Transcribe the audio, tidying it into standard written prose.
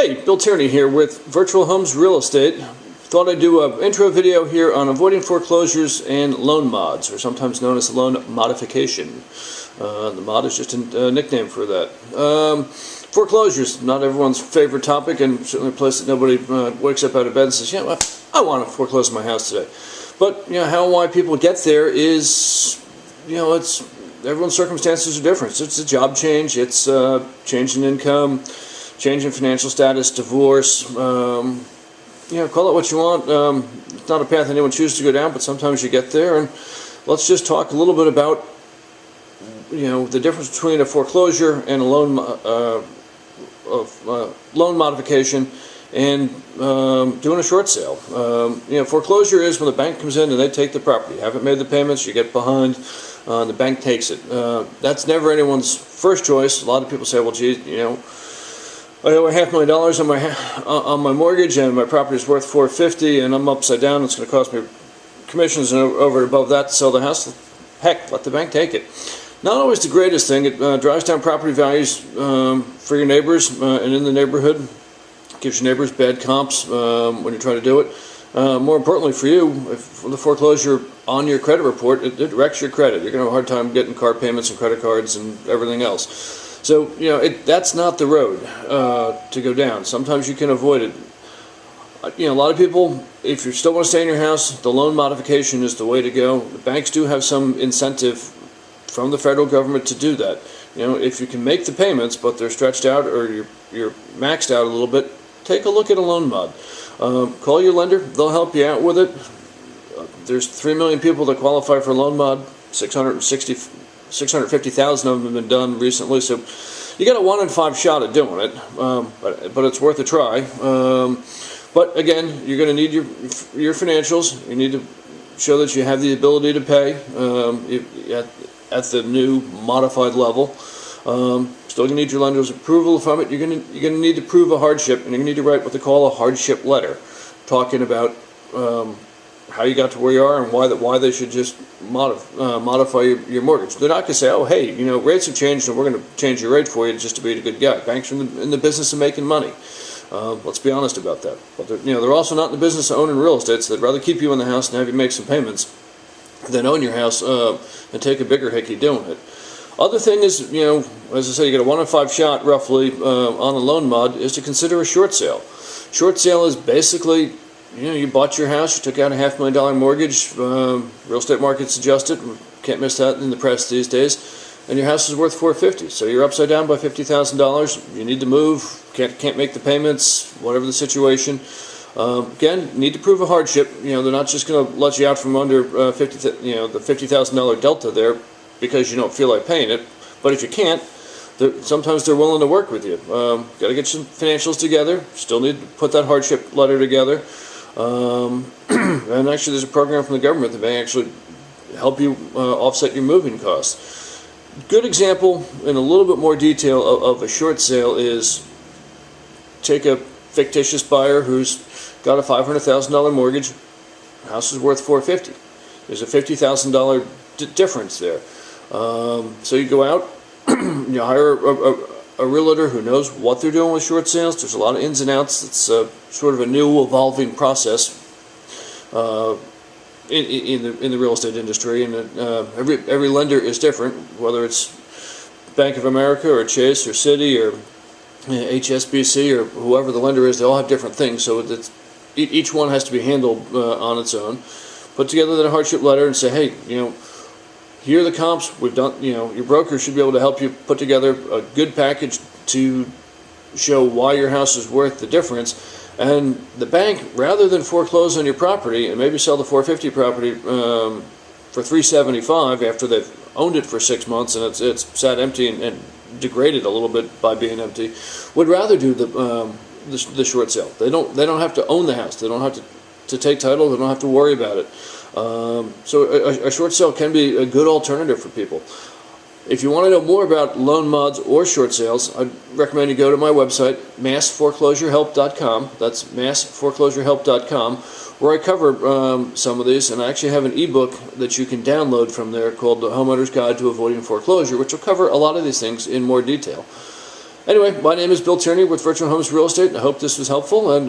Hey, Bill Tierney here with Virtual Homes Real Estate. Thought I'd do an intro video here on avoiding foreclosures and loan mods, or sometimes known as loan modification. The mod is just a nickname for that. Foreclosures, not everyone's favorite topic, and certainly a place that nobody wakes up out of bed and says, yeah, well, I want to foreclose my house today. But how and why people get there is, it's everyone's circumstances are different. It's a job change, it's change in income, change in financial status, divorce, call it what you want. It's not a path anyone chooses to go down, but sometimes you get there. And let's just talk a little bit about, the difference between a foreclosure and a loan modification and doing a short sale. Foreclosure is when the bank comes in and they take the property. You haven't made the payments, you get behind, the bank takes it. That's never anyone's first choice. A lot of people say, well, geez, I owe $500,000 on my mortgage, and my property is worth $450,000, and I'm upside down. It's going to cost me commissions and over and above that to sell the house. Heck, let the bank take it. Not always the greatest thing. It drives down property values for your neighbors and in the neighborhood. Gives your neighbors bad comps when you try to do it. More importantly for you, if the foreclosure on your credit report, it wrecks your credit. You're going to have a hard time getting car payments and credit cards and everything else. So, that's not the road to go down. Sometimes you can avoid it. A lot of people, if you still want to stay in your house, the loan modification is the way to go. The banks do have some incentive from the federal government to do that. If you can make the payments, but they're stretched out or you're maxed out a little bit, take a look at a loan mod. Call your lender. They'll help you out with it. There's 3 million people that qualify for a loan mod. 650,000 of them have been done recently, so you got a 1 in 5 shot at doing it, but it's worth a try. But again, you're going to need your financials. You need to show that you have the ability to pay at the new modified level. Still going to need your lender's approval from it. You're going to need to prove a hardship, and you're going to need to write what they call a hardship letter, talking about how you got to where you are and why they should just modify your mortgage. They're not going to say, oh, hey, rates have changed and we're going to change your rate for you just to be a good guy. Banks are in the business of making money. Let's be honest about that. But they're also not in the business of owning real estate, so they'd rather keep you in the house and have you make some payments than own your house and take a bigger hickey doing it. Other thing is, as I say, you get a 1 in 5 shot roughly on a loan mod, is to consider a short sale. Short sale is basically, you bought your house, you took out a $500,000 mortgage, real estate market's adjusted, can't miss that in the press these days, and your house is worth $450,000. So you're upside down by $50,000. You need to move, can't make the payments, whatever the situation. Again, need to prove a hardship. They're not just going to let you out from under the $50,000 delta there because you don't feel like paying it. But if you can't, sometimes they're willing to work with you. Got to get some financials together. Still need to put that hardship letter together. And actually, there's a program from the government that may actually help you offset your moving costs. Good example in a little bit more detail of a short sale is take a fictitious buyer who's got a $500,000 mortgage. House is worth $450,000. There's a $50,000 difference there. So you go out, you hire a realtor who knows what they're doing with short sales. There's a lot of ins and outs. It's sort of a new evolving process in the real estate industry, and every lender is different, whether it's Bank of America or Chase or Citi or HSBC or whoever the lender is. They all have different things, so each one has to be handled on its own. Put together that hardship letter and say, hey, here are the comps we've done. Your broker should be able to help you put together a good package to show why your house is worth the difference. And the bank, rather than foreclose on your property and maybe sell the $450,000 property for $375,000 after they've owned it for 6 months and it's sat empty and degraded a little bit by being empty, would rather do the short sale. They don't have to own the house. They don't have to take title. They don't have to worry about it. So a short sale can be a good alternative for people. If you want to know more about loan mods or short sales, I'd recommend you go to my website, massforeclosurehelp.com. That's massforeclosurehelp.com, where I cover some of these, and I actually have an ebook that you can download from there called The Homeowner's Guide to Avoiding Foreclosure, which will cover a lot of these things in more detail. Anyway, my name is Bill Tierney with Virtual Homes Real Estate, and I hope this was helpful. And